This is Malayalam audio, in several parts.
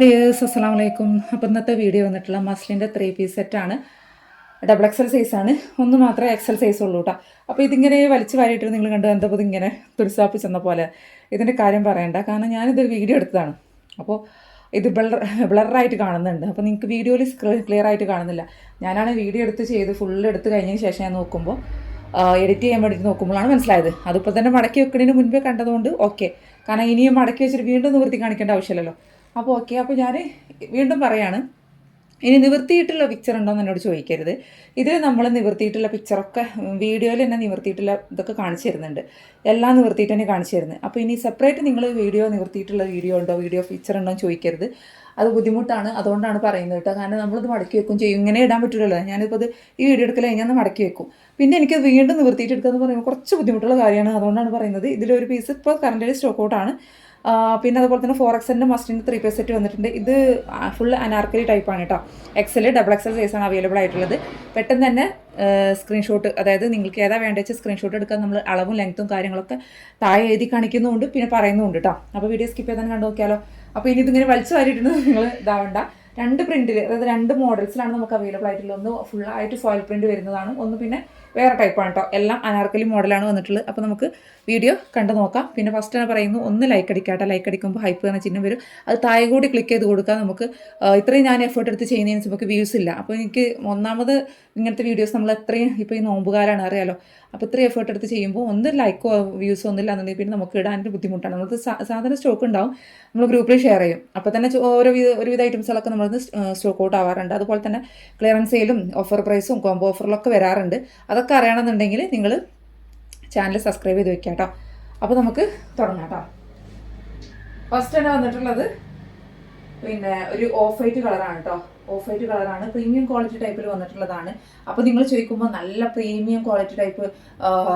ഡിയേഴ്സ് അസ്സലാമു അലൈക്കും. അപ്പോൾ ഇന്നത്തെ വീഡിയോ വന്നിട്ടുള്ള മസ്ലിൻ്റെ 3 പീസ് സെറ്റാണ്. ഡബിൾ എക്സൽ സൈസാണ്. ഒന്ന് മാത്രമേ എക്സൽ സൈസ് ഉള്ളൂ കേട്ടോ. അപ്പോൾ ഇതിങ്ങനെ വലിച്ചു വാരിയിട്ട് നിങ്ങൾ കണ്ടു എന്തപ്പോൾ ഇതിങ്ങനെ തുടിസാപ്പ് ചെന്ന പോലെ. ഇതിൻ്റെ കാര്യം പറയണ്ട, കാരണം ഞാനിതൊരു വീഡിയോ എടുത്തതാണ്. അപ്പോൾ ഇത് ബ്ലറായിട്ട് കാണുന്നുണ്ട്. അപ്പോൾ നിങ്ങൾക്ക് വീഡിയോയിൽ ക്ലിയർ ആയിട്ട് കാണുന്നില്ല. ഞാനാണ് വീഡിയോ ചെയ്ത് ഫുള്ള് എടുത്ത് കഴിഞ്ഞതിന് ശേഷം ഞാൻ നോക്കുമ്പോൾ എഡിറ്റ് ചെയ്യാൻ വേണ്ടിയിട്ട് നോക്കുമ്പോഴാണ് മനസ്സിലായത്. അതിപ്പോൾ തന്നെ മടക്കി വെക്കുന്നതിന് മുൻപേ കണ്ടതുകൊണ്ട് ഓക്കെ. കാരണം ഇനിയും മടക്കി വെച്ചിട്ട് വീണ്ടും നിവൃത്തി കാണിക്കേണ്ട ആവശ്യമില്ലല്ലോ. അപ്പോൾ ഓക്കെ. അപ്പോൾ ഞാൻ വീണ്ടും പറയാണ്, ഇനി നിവർത്തിയിട്ടുള്ള പിക്ചർ ഉണ്ടോ എന്ന് എന്നോട് ചോദിക്കരുത്. ഇതിൽ നമ്മൾ നിവർത്തിയിട്ടുള്ള പിക്ചറൊക്കെ വീഡിയോയിൽ തന്നെ നിവർത്തിയിട്ടുള്ള ഇതൊക്കെ കാണിച്ചു തരുന്നുണ്ട്. എല്ലാം നിവർത്തിയിട്ട് തന്നെ കാണിച്ചു തരുന്നത്. അപ്പോൾ ഇനി സെപ്പറേറ്റ് നിങ്ങൾ വീഡിയോ നിവർത്തിയിട്ടുള്ള വീഡിയോ ഉണ്ടോ, വീഡിയോ ഫീച്ചർ ഉണ്ടോ എന്ന് ചോദിക്കരുത്. അത് ബുദ്ധിമുട്ടാണ്, അതുകൊണ്ടാണ് പറയുന്നത് കേട്ടോ. കാരണം നമ്മളിത് മടക്കി വെക്കും ചെയ്യും, ഇങ്ങനെ ഇടാൻ പറ്റില്ലല്ലോ. ഞാനിപ്പോൾ ഇത് ഈ വീഡിയോ എടുക്കൽ കഴിഞ്ഞാൽ മടക്കി വെക്കും. പിന്നെ എനിക്ക് വീണ്ടും നിവർത്തിയിട്ട് എടുക്കുക എന്ന് പറയുമ്പോൾ കുറച്ച് ബുദ്ധിമുട്ടുള്ള കാര്യമാണ്. അതുകൊണ്ടാണ് പറയുന്നത്. ഇതിലൊരു പീസ് ഇപ്പോൾ കറൻറ്റിൽ സ്റ്റോക്ക് ഔട്ടാണ്. പിന്നെ അതുപോലെ തന്നെ 4XL മസ്റ്റിൻ്റെ 3 പീസ് സെറ്റ് വന്നിട്ടുണ്ട്. ഇത് ഫുൾ അനാർക്കലി ടൈപ്പാണ് കേട്ടോ. എക്സൽ ഡബിൾ എക്സൽ സൈസാണ് അവൈലബിൾ ആയിട്ടുള്ളത്. പെട്ടെന്ന് തന്നെ സ്ക്രീൻഷോട്ട്, അതായത് നിങ്ങൾക്ക് ഏതാ വേണ്ടത് വെച്ചാൽ സ്ക്രീൻഷോട്ട് എടുക്കാൻ നമ്മൾ അളവും ലെങ്ത്തും കാര്യങ്ങളൊക്കെ താഴെ എഴുതി കാണിക്കുന്നുമുണ്ട്, പിന്നെ പറയുന്നുമുണ്ട് കേട്ടോ. അപ്പോൾ വീഡിയോ സ്കിപ്പ് ചെയ്താൽ കണ്ടു നോക്കിയാലോ. അപ്പോൾ ഇനി ഇതിങ്ങനെ വലിച്ചു വാരിയിട്ടുണ്ട് നിങ്ങൾ ഇതാവണ്ട. 2 പ്രിൻറ്റിൽ, അതായത് 2 മോഡൽസിലാണ് നമുക്ക് അവൈലബിൾ ആയിട്ടുള്ളത്. ഒന്ന് ഫുള്ളായിട്ട് ഫോയിൽ പ്രിൻറ്റ് വരുന്നതാണ്, ഒന്ന് പിന്നെ വേറെ ടൈപ്പാണ് കേട്ടോ. എല്ലാം അനാർക്കലി മോഡലാണ് വന്നിട്ടുള്ളത്. അപ്പോൾ നമുക്ക് വീഡിയോ കണ്ടു നോക്കാം. പിന്നെ ഫസ്റ്റ് തന്നെ പറയുന്നു, ഒന്ന് ലൈക്ക് അടിക്കാട്ടോ. ലൈക്ക് അടിക്കുമ്പോൾ ഹൈപ്പ് എന്ന ചിഹ്നം വരും, അത് താഴെ കൂടി ക്ലിക്ക് ചെയ്ത് കൊടുക്കാം. നമുക്ക് ഇത്രയും ഞാൻ എഫേർട്ട് എടുത്ത് ചെയ്യുന്നതിന് നമുക്ക് വ്യൂസ് ഇല്ല. അപ്പോൾ എനിക്ക് ഒന്നാമത് ഇങ്ങനത്തെ വീഡിയോസ് നമ്മൾ എത്രയും ഇപ്പോൾ ഈ നോമ്പുകാരാണ് അറിയാലോ. അപ്പോൾ ഇത്രയും എഫേർട്ട് എടുത്ത് ചെയ്യുമ്പോൾ ഒന്ന് ലൈക്കോ വ്യൂസോ ഒന്നുമില്ല എന്നുണ്ടെങ്കിൽ പിന്നെ നമുക്ക് ഇടാനൊരു ബുദ്ധിമുട്ടാണ്. നമുക്ക് സാധനം സ്റ്റോക്ക് ഉണ്ടാവും, നമ്മൾ ഗ്രൂപ്പിൽ ഷെയർ ചെയ്യും. അപ്പോൾ തന്നെ ഒരുവിധ ഐറ്റംസുകളൊക്കെ നമ്മളത് സ്റ്റോക്ക് ഔട്ട് ആവാറുണ്ട്. അതുപോലെ തന്നെ ക്ലിയറൻസ് സെയിലും ഓഫർ പ്രൈസും കോംബോ ഓഫറിലൊക്കെ വരാറുണ്ട്. അതൊക്കെ അറിയണമെന്നുണ്ടെങ്കിൽ നിങ്ങൾ ചാനൽ സബ്സ്ക്രൈബ് ചെയ്ത് വെക്കാം കേട്ടോ. അപ്പോൾ നമുക്ക് തുടങ്ങാം കേട്ടോ. ഫസ്റ്റ് തന്നെ വന്നിട്ടുള്ളത് പിന്നെ ഒരു ഓഫ് വൈറ്റ് കളറാണ് കേട്ടോ. ഓഫ് വൈറ്റ് കളറാണ്, പ്രീമിയം ക്വാളിറ്റി ടൈപ്പിൽ വന്നിട്ടുള്ളതാണ്. അപ്പോൾ നിങ്ങൾ ചോദിക്കുമ്പോൾ നല്ല പ്രീമിയം ക്വാളിറ്റി ടൈപ്പ്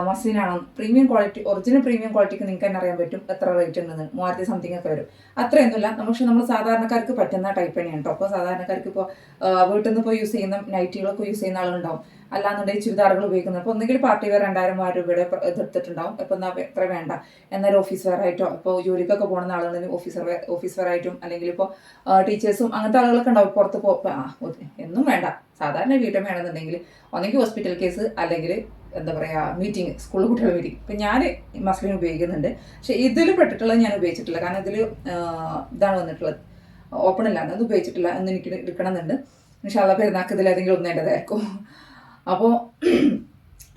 മസ്ലിനാണോ? പ്രീമിയം ക്വാളിറ്റി, ഒറിജിനൽ പ്രീമിയം ക്വാളിറ്റിക്ക് നിങ്ങൾക്ക് തന്നെ അറിയാൻ പറ്റും എത്ര റേറ്റ് ഉണ്ടെന്ന്. 3000 സംതിങ് ഒക്കെ വരും. അത്രയൊന്നുമില്ല, പക്ഷെ നമ്മൾ സാധാരണക്കാർക്ക് പറ്റുന്ന ടൈപ്പ് തന്നെയാണ് കേട്ടോ. അപ്പോൾ സാധാരണക്കാർക്ക് ഇപ്പോൾ വീട്ടിൽ നിന്ന് ഇപ്പോൾ യൂസ് ചെയ്യുന്ന നൈറ്റികളൊക്കെ യൂസ് ചെയ്യുന്ന ആളുണ്ടാവും, അല്ലാന്നുണ്ടെങ്കിൽ ചുരിദാറുകൾ ഉപയോഗിക്കുന്നത്. അപ്പോൾ ഒന്നെങ്കിൽ പാർട്ടി വെയർ 2000 രൂപയുടെ ഇതെടുത്തിട്ടുണ്ടാവും. ഇപ്പോൾ എന്നാൽ എത്ര വേണ്ട, എന്നാൽ ഓഫീസ് വെയർ ആയിട്ടോ, ഇപ്പോൾ ജോലിക്കൊക്കെ പോകുന്ന ആളുകളുണ്ടെങ്കിൽ ഓഫീസ് വെയർ ആയിട്ടും, അല്ലെങ്കിൽ ഇപ്പോൾ ടീച്ചേഴ്സും അങ്ങനത്തെ ആളുകളൊക്കെ ഉണ്ടാവും. പുറത്ത് എന്നും വേണ്ട, സാധാരണ വീട്ടിൽ വേണമെന്നുണ്ടെങ്കിൽ ഒന്നെങ്കിൽ ഹോസ്പിറ്റൽ കേസ്, അല്ലെങ്കിൽ എന്താ പറയുക മീറ്റിംഗ്, സ്കൂളിൽ കുട്ടികളുടെ മീറ്റിംഗ്. ഇപ്പം ഞാൻ മസ്ലിൻ ഉപയോഗിക്കുന്നുണ്ട്, പക്ഷേ ഇതിൽ പെട്ടിട്ടുള്ളത് ഞാൻ ഉപയോഗിച്ചിട്ടില്ല. കാരണം ഇതിൽ ഇതാണ് വന്നിട്ടുള്ളത്, ഓപ്പൺ അല്ലാണ്ട് അത് ഉപയോഗിച്ചിട്ടില്ല. എന്ന് എനിക്ക് എടുക്കണമെന്നുണ്ട്. ഇൻഷാല്ലാ പെരുന്നാൾക്ക് ഇതിൽ ഏതെങ്കിലും ഒന്നേണ്ടതായിരിക്കും. അപ്പോൾ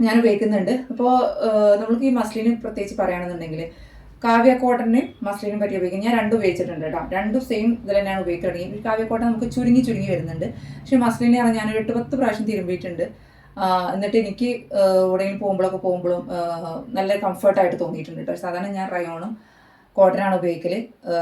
ഞാൻ ഉപയോഗിക്കുന്നുണ്ട്. അപ്പോൾ നമ്മൾക്ക് ഈ മസ്ലിന് പ്രത്യേകിച്ച് പറയുകയാണെന്നുണ്ടെങ്കിൽ കാവ്യ കോട്ടന് മസ്ലിനും പറ്റി ഉപയോഗിക്കും. ഞാൻ 2 ഉപയോഗിച്ചിട്ടുണ്ട് കേട്ടോ. 2 സെയിം ഇതിൽ തന്നെയാണ് ഉപയോഗിക്കുകയാണെങ്കിൽ. കാവ്യ കോട്ടൺ നമുക്ക് ചുരുങ്ങി വരുന്നുണ്ട്. പക്ഷേ മസ്ലിനെയാണ് ഞാൻ 8-10 പ്രാവശ്യം തിരുമ്പിയിട്ടുണ്ട്. എന്നിട്ട് എനിക്ക് എവിടെയെങ്കിലും പോകുമ്പോഴും നല്ല കംഫർട്ടായിട്ട് തോന്നിയിട്ടുണ്ട് കേട്ടോ. സാധാരണ ഞാൻ റയോണും കോട്ടനാണ് ഉപയോഗിക്കൽ.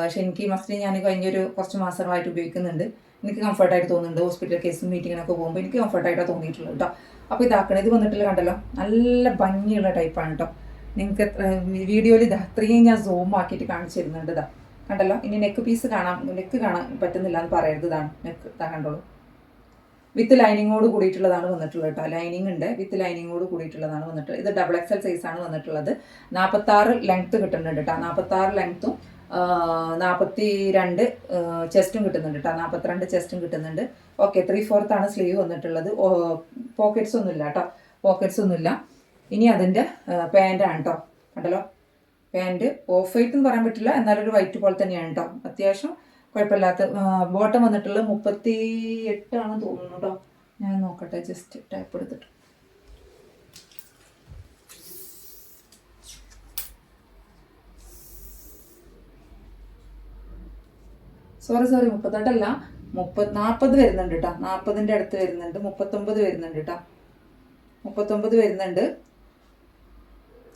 പക്ഷെ എനിക്ക് മസ്ലിൻ ഞാൻ കഴിഞ്ഞൊരു കുറച്ച് മാസങ്ങളായിട്ട് ഉപയോഗിക്കുന്നുണ്ട്. എനിക്ക് കംഫർട്ടായിട്ട് തോന്നുന്നുണ്ട്. ഹോസ്പിറ്റൽ കേസും മീറ്റിങ്ങിനൊക്കെ പോകുമ്പോൾ എനിക്ക് കംഫർട്ടായിട്ടാണ് തോന്നിയിട്ടുള്ളത് കേട്ടോ. അപ്പോൾ ഇതാക്കണം, ഇത് വന്നിട്ടുള്ള കണ്ടല്ലോ, നല്ല ഭംഗിയുള്ള ടൈപ്പാണ് കേട്ടോ. നിങ്ങൾക്ക് വീഡിയോയിൽ ഇതാ അത്രയും ഞാൻ സൂം ആക്കിയിട്ട് കാണിച്ചു തരുന്നുണ്ട്. ഇതാ കണ്ടല്ലോ. ഇനി നെക്ക് കാണാൻ പറ്റുന്നില്ല എന്ന് പറയരുത്. ഇതാണ് നെക്ക്, ഇതാ കണ്ടോളൂ. വിത്ത് ലൈനിങ്ങോട് കൂടിയിട്ടുള്ളതാണ് വന്നിട്ടുള്ളത് കേട്ടോ. ലൈനിങ് ഉണ്ട്, വിത്ത് ലൈനിങ്ങോട് കൂടിയിട്ടുള്ളതാണ് വന്നിട്ടുള്ളത്. ഇത് ഡബിൾ എക്സൽ സൈസാണ് വന്നിട്ടുള്ളത്. 46 ലെങ്ത്ത് കിട്ടുന്നുണ്ട് കേട്ടോ. 46 ലെങ്ത്തും 42 ചെസ്റ്റും കിട്ടുന്നുണ്ട് കേട്ടോ. 42 ചെസ്റ്റും കിട്ടുന്നുണ്ട്. ഓക്കെ. 3/4 ആണ് സ്ലീവ് വന്നിട്ടുള്ളത്. പോക്കറ്റ്സ് ഒന്നുമില്ല കേട്ടോ, പോക്കറ്റ്സ് ഒന്നുമില്ല. ഇനി അതിൻ്റെ പാൻറ്റാണ് കേട്ടോ. കണ്ടല്ലോ, പാൻറ്റ് ഓഫ് വൈറ്റ് എന്ന് പറയാൻ പറ്റില്ല, എന്നാലും ഒരു വൈറ്റ് പോലെ തന്നെയാണ് കേട്ടോ. അത്യാവശ്യം കുഴപ്പമില്ലാത്ത. ബോട്ടം വന്നിട്ടുള്ളത് 38 ആണെന്ന് തോന്നുന്നു കേട്ടോ. ഞാൻ നോക്കട്ടെ, ജസ്റ്റ് ടൈപ്പ് എടുത്തിട്ട്. സോറി 38 അല്ല, 40 വരുന്നുണ്ട് കേട്ടോ. 40ൻ്റെ അടുത്ത് വരുന്നുണ്ട്. 39 വരുന്നുണ്ട് കേട്ടോ. 39 വരുന്നുണ്ട്.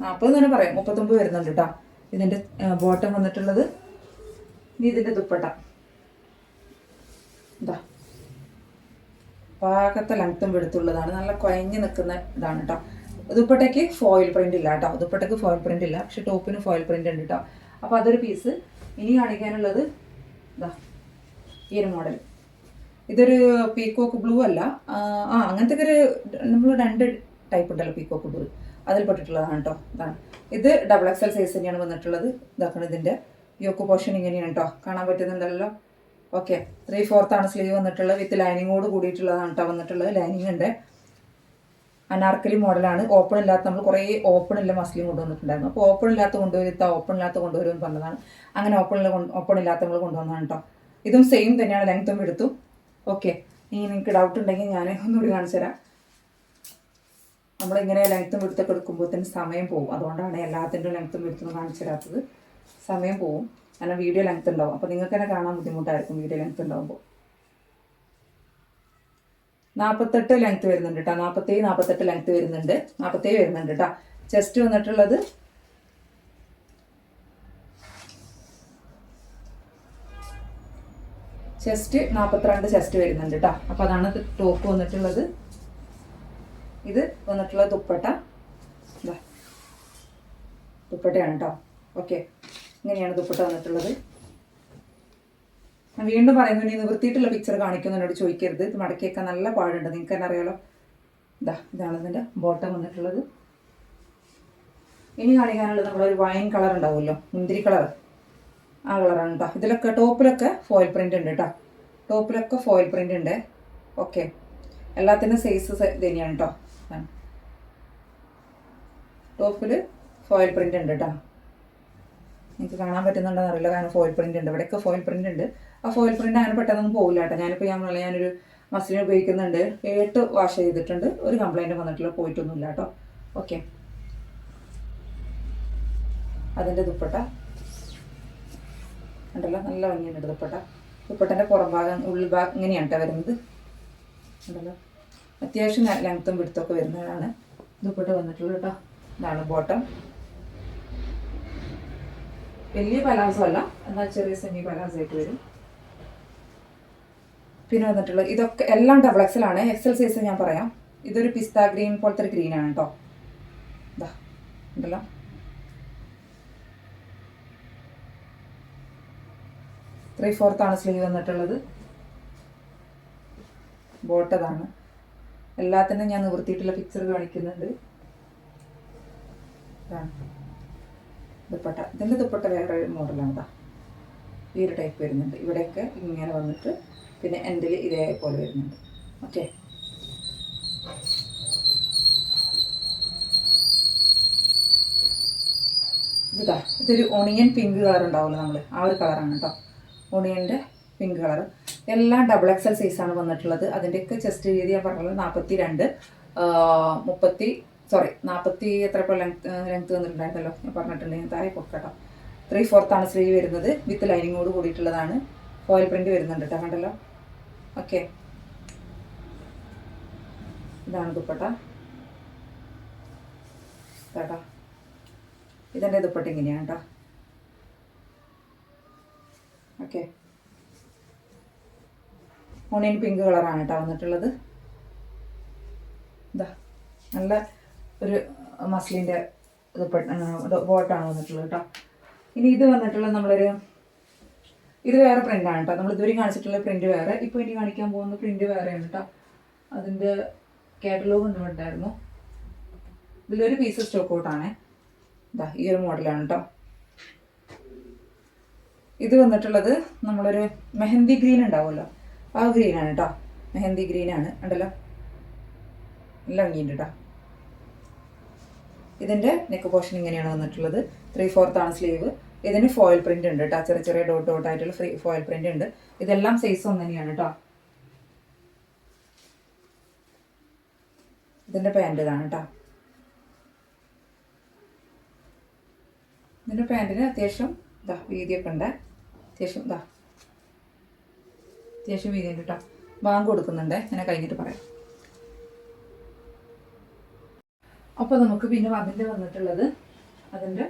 40 തന്നെ പറയാം, 39 വരുന്നുണ്ട് കേട്ടോ. ഇതിൻ്റെ ബോട്ടം വന്നിട്ടുള്ളത്. ഇനി ഇതിൻ്റെ ദുപ്പട്ട ഇതാ പാകത്തെ ലെങ്ത്തും വെടുത്തുള്ളതാണ്. നല്ല കുഴഞ്ഞ് നിൽക്കുന്ന ഇതാണ് കേട്ടോ. ദുപ്പട്ടയ്ക്ക് ഫോയിൽ പ്രിൻ്റ് ഇല്ല കേട്ടോ. ദുപ്പട്ടയ്ക്ക് ഫോയിൽ പ്രിൻ്റ് ഇല്ല, പക്ഷെ ടോപ്പിന് ഫോയിൽ പ്രിൻ്റ് ഉണ്ട് കേട്ടോ. അപ്പോൾ അതൊരു പീസ്. ഇനി കാണിക്കാനുള്ളത് ഇതാ ഈ ഒരു മോഡൽ. ഇതൊരു പീക്കോക്ക് ബ്ലൂ അല്ല, അങ്ങനത്തെ ഒരു നമ്മൾ 2 ടൈപ്പ് ഉണ്ടല്ലോ പീക്കോക്ക് ബ്ലൂ, അതിൽ പെട്ടിട്ടുള്ളതാണ് കേട്ടോ. ഇതാണ്. ഇത് ഡബിൾ എക്സൽ സൈസ് തന്നെയാണ് വന്നിട്ടുള്ളത്. ഇതാക്കണം. ഇതിൻ്റെ യോക്ക് പോർഷൻ ഇങ്ങനെയാണ് കേട്ടോ. കാണാൻ പറ്റുന്നുണ്ടല്ലോ. ഓക്കെ 3/4 സ്ലീവ് വന്നിട്ടുള്ളത് വിത്ത് ലൈനിങ്ങോട് കൂടിയിട്ടുള്ളതാണ് കേട്ടോ വന്നിട്ടുള്ളത്. ലൈനിങ് ഉണ്ട്. അനാർക്കലി മോഡലാണ്. ഓപ്പൺ ഇല്ലാത്ത നമ്മൾ കുറേ ഓപ്പൺ ഇല്ല മസ്ലിൻ കൊണ്ടുവന്നിട്ടുണ്ടായിരുന്നു. അപ്പോൾ ഓപ്പൺ ഇല്ലാത്ത കൊണ്ടുവരുത്താ ഓപ്പൺ ഇല്ലാത്ത കൊണ്ടുവരുമെന്ന് പറഞ്ഞതാണ്. അങ്ങനെ ഓപ്പൺ ഇല്ലാത്ത നമ്മൾ കൊണ്ടുവന്നതാണ് കേട്ടോ. ഇതും സെയിം തന്നെയാണ് ലെങ്ത്തും എടുത്തു. ഓക്കെ, ഇനി നിങ്ങൾക്ക് ഡൗട്ട് ഉണ്ടെങ്കിൽ ഞാൻ ഒന്നുകൂടി കാണിച്ചു തരാം. നമ്മളിങ്ങനെ ലെങ്ത്തും എടുത്തൊക്കെ എടുക്കുമ്പോഴത്തേന് സമയം പോകും. അതുകൊണ്ടാണ് എല്ലാത്തിൻ്റെ ലെങ്ത്തും എടുത്തൊന്നും കാണിച്ചു തരാത്തത്. സമയം പോകും, കാരണം വീഡിയോ ലെങ്ത്ത് ഉണ്ടാവും. അപ്പോൾ നിങ്ങൾക്ക് തന്നെ കാണാൻ ബുദ്ധിമുട്ടായിരിക്കും വീഡിയോ ലെങ്ത്ത് ഉണ്ടാകുമ്പോൾ. 48 ലെങ്ത്ത് വരുന്നുണ്ട് കേട്ടോ. 47-48 ലെങ്ത്ത് വരുന്നുണ്ട്. 47 വരുന്നുണ്ട് കേട്ടോ. ചെസ്റ്റ് വന്നിട്ടുള്ളത് ചെസ്റ്റ് 42 ചെസ്റ്റ് വരുന്നുണ്ട് കേട്ടോ. അപ്പോൾ അതാണ് ടോപ്പ് വന്നിട്ടുള്ളത്. ഇത് വന്നിട്ടുള്ള ദുപ്പട്ട, ദുപ്പട്ടയാണ് കേട്ടോ. ഓക്കെ, ഇങ്ങനെയാണ് ദുപ്പട്ട വന്നിട്ടുള്ളത്. ഞാൻ വീണ്ടും പറയുന്നു, ഇനി നിവൃത്തിയിട്ടുള്ള പിക്ചർ കാണിക്കുന്നതിനോട് ചോദിക്കരുത്. ഇത് മടക്കിയൊക്കെ നല്ല പാടുണ്ട്, നിങ്ങൾക്ക് തന്നെ അറിയാലോ. ഇതാണ് ഇതിൻ്റെ ബോട്ടം വന്നിട്ടുള്ളത്. ഇനി കാണിക്കാനുള്ളത് നമ്മളൊരു വൈൻ കളർ ഉണ്ടാവുമല്ലോ, മുന്തിരി കളർ, ആ കളറാണ് കേട്ടോ. ഇതിലൊക്കെ ടോപ്പിലൊക്കെ ഫോയിൽ പ്രിൻ്റ് ഉണ്ട് കേട്ടോ. ടോപ്പിലൊക്കെ ഫോയിൽ പ്രിൻ്റ് ഉണ്ട്. ഓക്കെ, എല്ലാത്തിനും സൈസ് തന്നെയാണ് കേട്ടോ. ടോപ്പിൽ ഫോയിൽ പ്രിൻ്റ് ഉണ്ട് കേട്ടോ. എനിക്ക് കാണാൻ പറ്റുന്നുണ്ടെന്ന് അറിയില്ല, കാരണം ഫോയിൽ പ്രിൻ്റ് ഉണ്ട്. ഇവിടെയൊക്കെ ഫോയിൽ പ്രിൻ്റ് ഉണ്ട്. ആ ഫോയിൽ പ്രിൻ്റ് അങ്ങനെ പെട്ടെന്നൊന്നും പോകില്ല കേട്ടോ. ഞാനൊരു മസ്ലിൻ ഉപയോഗിക്കുന്നുണ്ട്. 8 വാഷ് ചെയ്തിട്ടുണ്ട്. ഒരു കംപ്ലൈൻറ്റ് വന്നിട്ടില്ല, പോയിട്ടൊന്നുമില്ല കേട്ടോ. ഓക്കെ, അതിൻ്റെ ദുപ്പട്ട ഉണ്ടല്ലോ, നല്ല ഭംഗിയുണ്ട് ദുപ്പട്ട. ദുപ്പട്ടൻ്റെ പുറം ഭാഗം ഉൾഭാഗം ഇങ്ങനെയാണ് കേട്ടോ വരുന്നത്. ഉണ്ടല്ലോ, അത്യാവശ്യം ലെങ്ത്തും വിടുത്തൊക്കെ വരുന്നതാണ് ദുപ്പട്ട വന്നിട്ടുള്ളത് കേട്ടോ. ഇതാണ് ബോട്ടം. വലിയ പലാസോ അല്ല, എന്നാൽ ചെറിയ സെമി പലാസോ ആയിട്ട് വരും. പിന്നെ വന്നിട്ടുള്ളത് ഇതൊക്കെ എല്ലാം ഡബിൾ എക്സൽ ആണ്. എക്സൽ സൈസ് ഞാൻ പറയാം. ഇതൊരു പിസ്ത ഗ്രീൻ പോലത്തെ ഒരു ഗ്രീനാണ് കേട്ടോ. ഇതാ ഉണ്ടല്ലോ, 3/4 സ്ലീവ് വന്നിട്ടുള്ളത്. ബോട്ടതാണ്. എല്ലാത്തിനും ഞാൻ നിവൃത്തിയിട്ടുള്ള പിക്ചർ കാണിക്കുന്നുണ്ട്. ദുപ്പട്ട, ഇതിൻ്റെ ദുപ്പട്ട വേറെ മോഡലാണ് കേട്ടോ. ഈ ഒരു ടൈപ്പ് വരുന്നുണ്ട്. ഇവിടെയൊക്കെ ഇങ്ങനെ വന്നിട്ട് പിന്നെ എൻഡിൽ ഇതേപോലെ വരുന്നുണ്ട്. ഓക്കെ, ഇതൊരു ഓണിയൻ പിങ്ക് കളർ ഉണ്ടാവുമല്ലോ നമ്മൾ, ആ ഒരു കളറാണ് കേട്ടോ. ഓണിയൻ്റെ പിങ്ക് കളർ. എല്ലാം ഡബിൾ എക്സൽ സൈസാണ് വന്നിട്ടുള്ളത്. അതിൻ്റെയൊക്കെ ചെസ്റ്റ് വീതി ഞാൻ പറഞ്ഞത് 42 40 എത്ര ഇപ്പോൾ ലെങ്ത്ത് വന്നിട്ടുണ്ടായിരുന്നല്ലോ, ഞാൻ പറഞ്ഞിട്ടുണ്ടെങ്കിൽ താഴെ കൊടുക്കട്ടോ. 3/4 സ്ലീവ് വരുന്നത് വിത്ത് ലൈനിങ്ങോട് കൂടിയിട്ടുള്ളതാണ്. ഫോയിൽ പ്രിൻ്റ് വരുന്നുണ്ട് കേട്ടോ, കണ്ടല്ലോ. ഓക്കെ, ഇതാണ് ദുപ്പട്ട കേട്ടോ. ഇതിൻ്റെ ദുപ്പട്ട ഇങ്ങനെയാണ് കേട്ടോ. ഓക്കെ, ഓണിയൻ പിങ്ക് കളറാണ് കേട്ടോ വന്നിട്ടുള്ളത്. ഇതാ നല്ല ഒരു മസ്ലിൻ്റെ ബോട്ടാണ് വന്നിട്ടുള്ളത് കേട്ടോ. ഇനി ഇത് വന്നിട്ടുള്ളത് ഇത് വേറെ പ്രിൻ്റാണ് കേട്ടോ. നമ്മൾ ഇതുവരെ കാണിച്ചിട്ടുള്ള പ്രിൻ്റ് വേറെ, ഇപ്പോൾ ഇനി കാണിക്കാൻ പോകുന്ന പ്രിൻ്റ് വേറെയാണ് കേട്ടോ. അതിൻ്റെ കാറ്റലോഗ് കൊണ്ടുവന്നിട്ടായിരുന്നു. ഇതിലൊരു പീസ് സ്റ്റോക്ക് ഔട്ടാണ്. ഇതാ ഈ ഒരു മോഡലാണ് കേട്ടോ. ഇത് വന്നിട്ടുള്ളത് നമ്മളൊരു മെഹന്തി ഗ്രീൻ ഉണ്ടാവുമല്ലോ, ആ ഗ്രീനാണ് കേട്ടോ. മെഹന്തി ഗ്രീനാണ് ഉണ്ടല്ലോ, നല്ല ഭംഗിയുണ്ട് കേട്ടോ. ഇതിൻ്റെ നെക്ക് പോർഷൻ ഇങ്ങനെയാണ് വന്നിട്ടുള്ളത്. 3/4 സ്ലീവ്. ഇതിന് ഫോയിൽ പ്രിൻ്റ് ഉണ്ട് കേട്ടോ. ചെറിയ ചെറിയ ഡോട്ട് ആയിട്ടുള്ള ഫോയിൽ പ്രിൻ്റ് ഉണ്ട്. ഇതെല്ലാം സൈസ് ഒന്ന് തന്നെയാണ് കേട്ടോ. ഇതിൻ്റെ പാൻറ് ഇതാണ് കേട്ടോ. ഇതിൻ്റെ പാൻറ്റിന് അത്യാവശ്യം വീതിയൊക്കെ ഉണ്ട്. അത്യാവശ്യം വീതിയുണ്ട് കേട്ടോ. ബാങ്ക് കൊടുക്കുന്നുണ്ട്, ഞാൻ കഴിഞ്ഞിട്ട് പറയാം. അപ്പോൾ നമുക്ക് പിന്നെ വന്നിട്ടുള്ളത് അതിൻ്റെ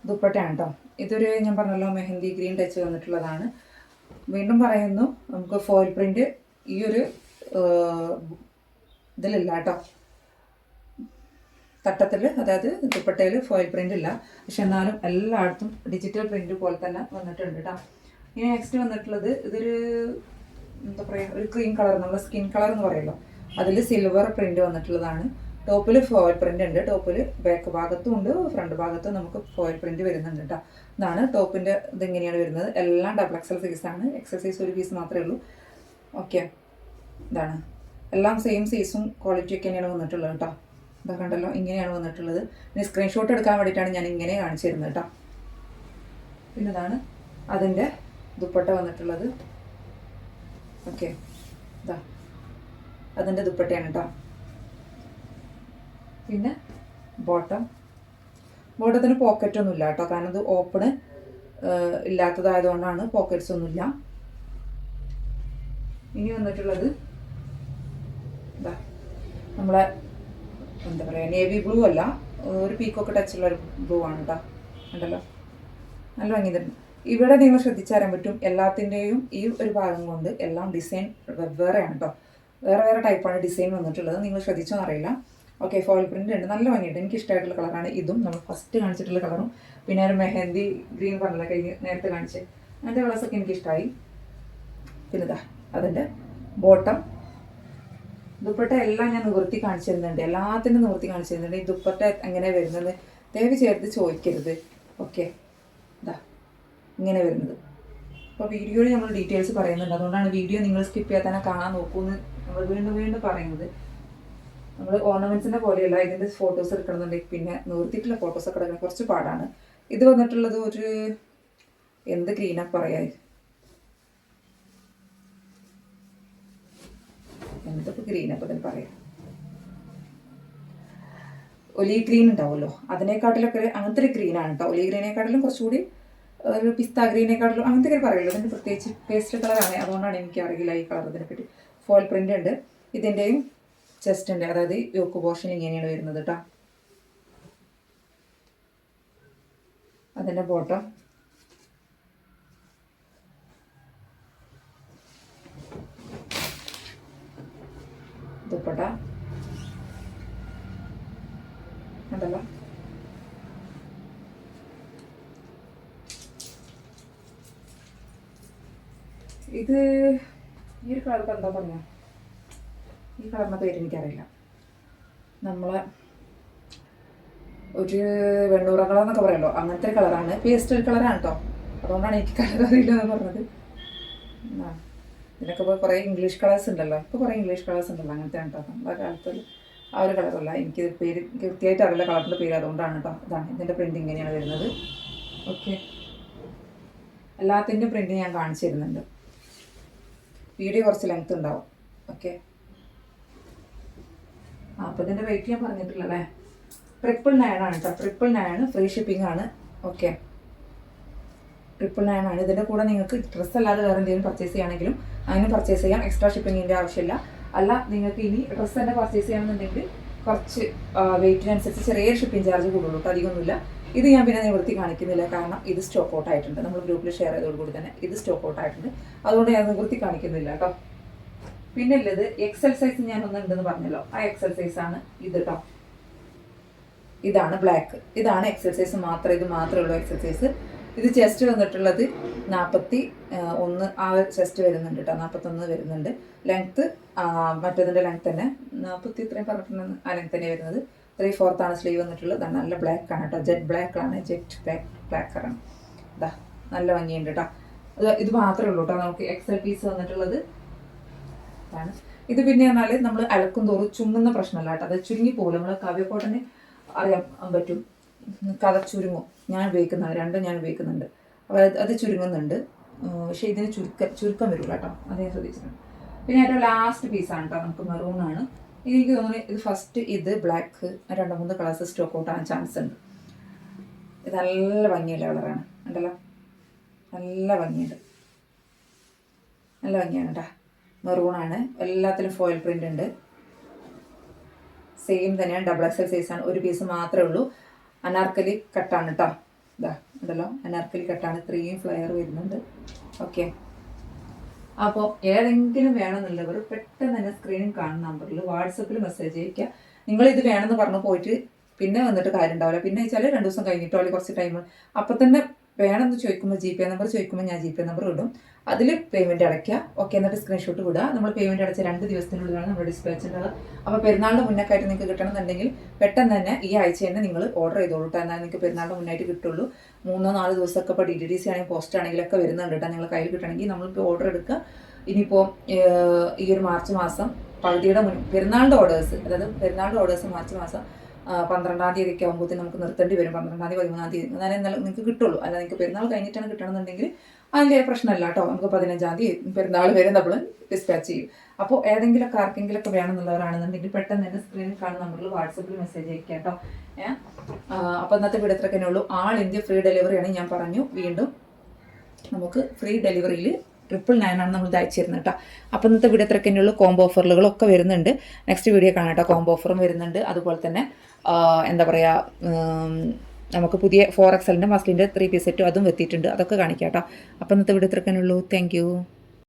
ദുപ്പട്ടയാണ് കേട്ടോ. ഇതൊരു ഞാൻ പറഞ്ഞല്ലോ മെഹന്തി ഗ്രീൻ ടച്ച് വന്നിട്ടുള്ളതാണ്. വീണ്ടും പറയുന്നു, നമുക്ക് ഫോയിൽ പ്രിൻ്റ് ഈ ഒരു ഇതിലില്ല കേട്ടോ. തട്ടത്തിൽ, അതായത് ദുപ്പട്ടയിൽ ഫോയിൽ പ്രിൻ്റ് ഇല്ല. പക്ഷെ എന്നാലും എല്ലായിടത്തും ഡിജിറ്റൽ പ്രിൻ്റ് പോലെ തന്നെ വന്നിട്ടുണ്ട് കേട്ടോ. ഇനി നെക്സ്റ്റ് വന്നിട്ടുള്ളത് ഇതൊരു എന്താ പറയുക, ഒരു ക്രീം കളർ, നമ്മുടെ സ്കിൻ കളർ എന്ന് പറയുമല്ലോ, അതിൽ സിൽവർ പ്രിൻ്റ് വന്നിട്ടുള്ളതാണ്. ടോപ്പിൽ ഫോയിൽ പ്രിൻ്റ് ഉണ്ട്. ടോപ്പിൽ ബാക്ക് ഭാഗത്തും ഉണ്ട്, ഫ്രണ്ട് ഭാഗത്തും നമുക്ക് ഫോയിൽ പ്രിൻ്റ് വരുന്നുണ്ട് കേട്ടോ. ഇതാണ് ടോപ്പിൻ്റെ ഇതിങ്ങനെയാണ് വരുന്നത്. എല്ലാം ഡബിൾ എക്സൽ സൈസാണ്. എക്സൽ സൈസ് ഒരു പീസ് മാത്രമേ ഉള്ളൂ. ഓക്കെ, ഇതാണ് എല്ലാം സെയിം സൈസും ക്വാളിറ്റിയൊക്കെ തന്നെയാണ് വന്നിട്ടുള്ളത് കേട്ടോ. ഇതൊക്കെ കണ്ടല്ലോ, ഇങ്ങനെയാണ് വന്നിട്ടുള്ളത്. ഇനി സ്ക്രീൻഷോട്ട് എടുക്കാൻ വേണ്ടിയിട്ടാണ് ഞാൻ ഇങ്ങനെ കാണിച്ചു തരുന്നത് കേട്ടോ. പിന്നെ ഇതാണ് അതിൻ്റെ ദുപ്പട്ട വന്നിട്ടുള്ളത്. ഓക്കെ, ഇതാ അതിൻ്റെ ദുപ്പട്ടയാണ് കേട്ടോ. പിന്നെ ബോട്ടത്തിന് പോക്കറ്റൊന്നും ഇല്ല കേട്ടോ, കാരണം ഇത് ഓപ്പണ് ഇല്ലാത്തതായതുകൊണ്ടാണ് പോക്കറ്റ്സ് ഒന്നുമില്ല. ഇനി വന്നിട്ടുള്ളത് ഇതാ നമ്മളെ എന്താ പറയുക, നേവി ബ്ലൂ അല്ല, ഒരു പീക്കൊക്കെ ടച്ചുള്ളൊരു ബ്ലൂ ആണ് കേട്ടോ. ഉണ്ടല്ലോ, നല്ല ഭംഗി തരുന്നു. ഇവിടെ നിങ്ങൾ ശ്രദ്ധിച്ചറിയാൻ പറ്റും, എല്ലാത്തിൻ്റെയും ഈ ഒരു ഭാഗം കൊണ്ട് എല്ലാം ഡിസൈൻ വെവ്വേറെയാണ് കേട്ടോ. വേറെ വേറെ ടൈപ്പാണ് ഡിസൈൻ വന്നിട്ടുള്ളത്. നിങ്ങൾ ശ്രദ്ധിച്ചോ അറിയില്ല. ഓക്കെ, ഫോയിൽ പ്രിൻ്റ് ഉണ്ട്, നല്ല ഭംഗിയുണ്ട്. എനിക്ക് ഇഷ്ടമായിട്ടുള്ള കളറാണ് ഇതും. നമ്മൾ ഫസ്റ്റ് കാണിച്ചിട്ടുള്ള കളറും പിന്നെ ഒരു മെഹന്തി ഗ്രീൻ പറഞ്ഞില്ല കഴിഞ്ഞ് നേരത്തെ കാണിച്ച്, അങ്ങനത്തെ കളേഴ്സൊക്കെ എനിക്കിഷ്ടമായി. പിന്നെ ഇതാ അതിൻ്റെ ബോട്ടം. ദുപ്പട്ട എല്ലാം ഞാൻ നിവൃത്തി കാണിച്ചു തരുന്നുണ്ട്, എല്ലാത്തിനും നിവൃത്തി കാണിച്ചു തരുന്നുണ്ട്. ഈ ദുപ്പട്ട എങ്ങനെ വരുന്നത് ദയവ് ചേർത്ത് ചോദിക്കരുത്. ഓക്കെ, ഇതാ ഇങ്ങനെ വരുന്നത്. അപ്പോൾ വീഡിയോയിൽ നമ്മൾ ഡീറ്റെയിൽസ് പറയുന്നുണ്ട്, അതുകൊണ്ടാണ് വീഡിയോ നിങ്ങൾ സ്കിപ്പ് ചെയ്യാൻ തന്നെ കാണാൻ നോക്കുമെന്ന് നമ്മൾ വീണ്ടും വീണ്ടും പറയുന്നത്. നമ്മൾ ഓർണമെൻറ്റ്സിൻ്റെ പോലെയല്ല, ഇതിൻ്റെ ഫോട്ടോസ് എടുക്കണമെന്നുണ്ടെങ്കിൽ പിന്നെ നിർത്തിയിട്ടുള്ള ഫോട്ടോസൊക്കെ എടുക്കണം, കുറച്ച് പാടാണ്. ഇത് വന്നിട്ടുള്ളത് ഒരു എന്ത് ഗ്രീനാ പറയാ, എന്തൊക്കെ ഗ്രീനപ്പോൾ ഇതിന് പറയാം, ഒലീവ് ഗ്രീൻ ഉണ്ടാവുമല്ലോ, അതിനെക്കാട്ടിലൊക്കെ അങ്ങനത്തെ ഒരു ഗ്രീനാണ് കേട്ടോ. ഒലീവ് ഗ്രീനെക്കാട്ടിലും കുറച്ചുകൂടി ഒരു പിസ്ത ഗ്രീനെക്കാട്ടിലും അങ്ങനത്തെ ഒക്കെ പറയുള്ളൂ. ഇതിൻ്റെ പ്രത്യേകിച്ച് പേസ്റ്റൽ കളറാണ്, അതുകൊണ്ടാണ് എനിക്ക് അറിയില്ല ഈ കളർ ഇതിനെ പറ്റി. ഫോയിൽ പ്രിൻ്റ് ഉണ്ട്. ഇതിൻ്റെയും ചെസ്റ്റിൻ്റെ, അതായത് യോക്ക് പോർഷൻ ഇങ്ങനെയാണ് വരുന്നത് കേട്ടോ. അതിൻ്റെ ബോട്ടം, ദുപ്പട്ട ഉണ്ടല്ലോ. ഇത് ഈ ഒരു കളർക്ക് എന്താ പറഞ്ഞ, ഈ കളറിൻ്റെ പേര് എനിക്കറിയില്ല. നമ്മളെ ഒരു വെണ്ണൂറ കളർ എന്നൊക്കെ പറയുമല്ലോ, അങ്ങനത്തെ ഒരു കളറാണ്. പേസ്റ്റൽ കളറാണ് കേട്ടോ, അതുകൊണ്ടാണ് എനിക്ക് കളർ അറിയില്ല എന്ന് പറഞ്ഞത്. ഇതിനൊക്കെ ഇപ്പോൾ കുറേ ഇംഗ്ലീഷ് കളേഴ്സ് ഉണ്ടല്ലോ, ഇപ്പോൾ കുറേ ഇംഗ്ലീഷ് കളേഴ്സ് ഉണ്ടല്ലോ, അങ്ങനത്തെ കേട്ടോ. നമ്മളെ കാലത്ത് ആ ഒരു കളറല്ല, എനിക്ക് പേര് കൃത്യമായിട്ട് അറിയില്ല കളറിൻ്റെ പേര്, അതുകൊണ്ടാണ് കേട്ടോ. ഇതാണ് ഇതിൻ്റെ പ്രിൻ്റ് ഇങ്ങനെയാണ് വരുന്നത്. ഓക്കെ, എല്ലാത്തിൻ്റെയും പ്രിൻ്റ് ഞാൻ കാണിച്ചു തരുന്നുണ്ട്. വീഡിയോ കുറച്ച് ലെങ്ത് ഉണ്ടാവും. ഓക്കെ, അപ്പോൾ ഇതിൻ്റെ റേറ്റ് ഞാൻ പറഞ്ഞിട്ടില്ലല്ലേ. 999 ആണ് കേട്ടോ. 999 ഫ്രീ ഷിപ്പിംഗ് ആണ്. ഓക്കെ, 999 ആണ്. ഇതിൻ്റെ കൂടെ നിങ്ങൾക്ക് ഡ്രസ്സ് അല്ലാതെ വേറെ എന്തെങ്കിലും പർച്ചേസ് ചെയ്യുകയാണെങ്കിലും അങ്ങനെ പർച്ചേസ് ചെയ്യാം. എക്സ്ട്രാ ഷിപ്പിങ്ങിൻ്റെ ആവശ്യമില്ല. അല്ല, നിങ്ങൾക്ക് ഇനി ഡ്രസ്സ് തന്നെ പർച്ചേസ് ചെയ്യണമെന്നുണ്ടെങ്കിൽ കുറച്ച് വെയിറ്റിനനുസരിച്ച് ചെറിയൊരു ഷിപ്പിംഗ് ചാർജ് കൂടുള്ളൂ കേട്ടോ, അധികമൊന്നുമില്ല. ഇത് ഞാൻ പിന്നെ നിവൃത്തി കാണിക്കുന്നില്ല, കാരണം ഇത് സ്റ്റോക്ക് ഔട്ട് ആയിട്ടുണ്ട്. നമ്മൾ ഗ്രൂപ്പിൽ ഷെയർ ചെയ്തതോടുകൂടി തന്നെ ഇത് സ്റ്റോക്ക് ഔട്ട് ആയിട്ടുണ്ട്, അതുകൊണ്ട് ഞാൻ നിവൃത്തി കാണിക്കുന്നില്ല കേട്ടോ. പിന്നെ ഉള്ളത് എക്സൽ സൈസ് ഞാൻ ഒന്നുണ്ടെന്ന് പറഞ്ഞല്ലോ, ആ എക്സൽ സൈസാണ് ഇത് കേട്ടോ. ഇതാണ് ബ്ലാക്ക്, ഇതാണ് എക്സൽ സൈസ് മാത്രം, ഇത് മാത്രമേ ഉള്ളൂ എക്സൽ സൈസ്. ഇത് ചെസ്റ്റ് വന്നിട്ടുള്ളത് 41 ആ ചെസ്റ്റ് വരുന്നുണ്ട് കേട്ടോ, 41 വരുന്നുണ്ട്. ലെങ്ത്ത് മറ്റേതിൻ്റെ ലെങ്ത്ത് തന്നെ 40 ഇത്രയും പറഞ്ഞിട്ടുണ്ടെന്ന് ആ ലെങ്ത്ത് തന്നെ വരുന്നത്. 3/4 ആണ് സ്ലീവ് വന്നിട്ടുള്ളത്. ഇതാണ് നല്ല ബ്ലാക്ക് ആണ് കേട്ടോ, ജെറ്റ് ബ്ലാക്ക് ആണ്, ജെറ്റ് ബ്ലാക്ക് ആണ്. ഇതാ നല്ല ഭംഗിയുണ്ട് കേട്ടോ. ഇത് മാത്രമേ ഉള്ളൂ കേട്ടോ നമുക്ക് എക്സൽ പീസ് വന്നിട്ടുള്ളത്. ആണ് ഇത്. പിന്നെ പറഞ്ഞാൽ നമ്മൾ അലക്കും തോറും ചുങ്ങുന്ന പ്രശ്നമല്ല കേട്ടോ, അത് ചുരുങ്ങി പോകും. നമ്മൾ കാവ്യക്കോട്ടന് അറിയാൻ പറ്റും, കളർ ചുരുങ്ങും. ഞാൻ ഉപയോഗിക്കുന്നതാണ്, രണ്ടും ഞാൻ ഉപയോഗിക്കുന്നുണ്ട്. അപ്പോൾ അത് ചുരുങ്ങുന്നുണ്ട്, പക്ഷേ ഇതിന് ചുരുക്കം വരില്ല കേട്ടോ, അത് ഞാൻ ശ്രദ്ധിച്ചിട്ടുണ്ട്. പിന്നെ ഏറ്റവും ലാസ്റ്റ് പീസാണ് കേട്ടോ, നമുക്ക് മെറൂണാണ്. എനിക്ക് തോന്നുന്നു ഇത് ഫസ്റ്റ്, ഇത് ബ്ലാക്ക്, 2-3 കളേഴ്സ് സ്റ്റോക്ക് ഔട്ട് ആകാൻ ചാൻസ് ഉണ്ട്. ഇത് നല്ല ഭംഗിയുള്ള കളറാണ് ഉണ്ടല്ലോ, നല്ല ഭംഗിയുണ്ട്, നല്ല ഭംഗിയാണ് കേട്ടോ. മെറൂണാണ്, എല്ലാത്തിലും ഫോയിൽ പ്രിൻ്റ് ഉണ്ട്. സെയിം തന്നെയാണ്, ഡബിൾ എക്സൽ സൈസാണ്. ഒരു പീസ് മാത്രമേ ഉള്ളൂ. അനാർക്കലി കട്ടാണ് കേട്ടോ. ഇതാ ഉണ്ടല്ലോ, അനാർക്കലി കട്ടാണ്. 3 ഫ്ലെയർ വരുന്നുണ്ട്. ഓക്കെ, അപ്പോൾ ഏതെങ്കിലും വേണമെന്നുള്ളവർ പെട്ടെന്ന് തന്നെ സ്ക്രീനിൽ കാണുന്ന നമ്പറിൽ വാട്സപ്പിൽ മെസ്സേജ് അയയ്ക്കുക. നിങ്ങളിത് വേണമെന്ന് പറഞ്ഞു പോയിട്ട് പിന്നെ വന്നിട്ട് കാര്യം ഉണ്ടാവില്ല. പിന്നെ വെച്ചാൽ 2 ദിവസം കഴിഞ്ഞിട്ടോ അല്ലെങ്കിൽ കുറച്ച് ടൈം അപ്പം തന്നെ വേണമെന്ന് ചോദിക്കുമ്പോൾ ജി പേ നമ്പർ ചോദിക്കുമ്പോൾ ഞാൻ ജി പേ നമ്പർ ഇടും. അതിൽ പേയ്മെൻറ്റ് അടയ്ക്കുക. ഓക്കെ, എന്നിട്ട് സ്ക്രീൻഷോട്ട് വിടുക. നമ്മൾ പേയ്മെൻറ്റ് അടച്ച 2 ദിവസത്തിനുള്ളിലാണ് നമ്മൾ ഡിസ്പാച്ച് ഉണ്ടാവുക. അപ്പോൾ പെരുന്നാളിൻ്റെ മുന്നേക്കായിട്ട് നിങ്ങൾക്ക് കിട്ടണമെന്നുണ്ടെങ്കിൽ പെട്ടെന്ന് തന്നെ ഈ ആഴ്ച തന്നെ നിങ്ങൾ ഓർഡർ ചെയ്തോളൂ കേട്ടോ. എന്നാൽ നിങ്ങൾക്ക് പെരുന്നാളിൻ്റെ മുന്നായിട്ട് കിട്ടുള്ളൂ. 3-4 ദിവസമൊക്കെ ഇപ്പോൾ DTDC ആണെങ്കിൽ പോസ്റ്റ് ആണെങ്കിലൊക്കെ വരുന്നുണ്ട് കേട്ടോ. നിങ്ങൾ കയ്യിൽ കിട്ടണമെങ്കിൽ നമ്മളിപ്പോൾ ഓർഡർ എടുക്കുക. ഇനിയിപ്പോൾ ഈ ഒരു മാർച്ച് മാസം പകുതിയുടെ പെരുന്നാളിൻ്റെ ഓർഡേഴ്സ്, അതായത് പെരുന്നാളിൻ്റെ ഓർഡേഴ്സ് മാർച്ച് മാസം 12-ാം തീയതിയൊക്കെ ആകുമ്പോഴത്തേക്കും നമുക്ക് നിർത്തേണ്ടി വരും. 12-ാം തീയതി 13-ാം തീയതി എന്നാലേ നിങ്ങൾക്ക് കിട്ടുള്ളൂ. അല്ല, നിങ്ങൾക്ക് പെരുന്നാൾ കഴിഞ്ഞിട്ടാണ് കിട്ടണമെന്നുണ്ടെങ്കിൽ അതിൻ്റെ പ്രശ്നമല്ല കേട്ടോ. നമുക്ക് 15-ാം തീയതി പെരുന്നാൾ വരെ നമ്മൾ ഡിസ്പാച്ച് ചെയ്യും. അപ്പോൾ ഏതെങ്കിലുമൊക്കെ ആർക്കെങ്കിലുമൊക്കെ വേണമെന്നുള്ളവരാണെന്നുണ്ടെങ്കിൽ പെട്ടെന്ന് തന്നെ സ്ക്രീനിൽ കാണുന്ന നമ്പറിൽ വാട്സപ്പിൽ മെസ്സേജ് അയക്കുക കേട്ടോ. അപ്പോൾ ഇന്നത്തെ വീഡിയോ ഇത്രയൊക്കെ ഉള്ളൂ. ആൾ ഇന്ത്യ ഫ്രീ ഡെലിവറിയാണ് ഞാൻ പറഞ്ഞു. വീണ്ടും നമുക്ക് ഫ്രീ ഡെലിവറിയിൽ 999 ആണ് നമ്മൾ ഇത് അയച്ചു തരുന്നത് കേട്ടോ. അപ്പോൾ ഇന്നത്തെ വീഡിയോ ഇത്രയൊക്കെ ഉള്ളൂ. കോംബോ ഓഫറുകളൊക്കെ വരുന്നുണ്ട്. നെക്സ്റ്റ് വീഡിയോ കാണാം കേട്ടോ. കോംബോ ഓഫറും വരുന്നുണ്ട്. അതുപോലെ തന്നെ എന്താ പറയുക, നമുക്ക് പുതിയ 4XL മസ്ലിൻ്റെ 3 പീസ് സെറ്റും അതും എത്തിയിട്ടുണ്ട്. അതൊക്കെ കാണിക്കാം കേട്ടോ. അപ്പോൾ ഇന്നത്തെ വീഡിയോ ഇത്രയൊക്കെ ഉള്ളൂ. Thank you.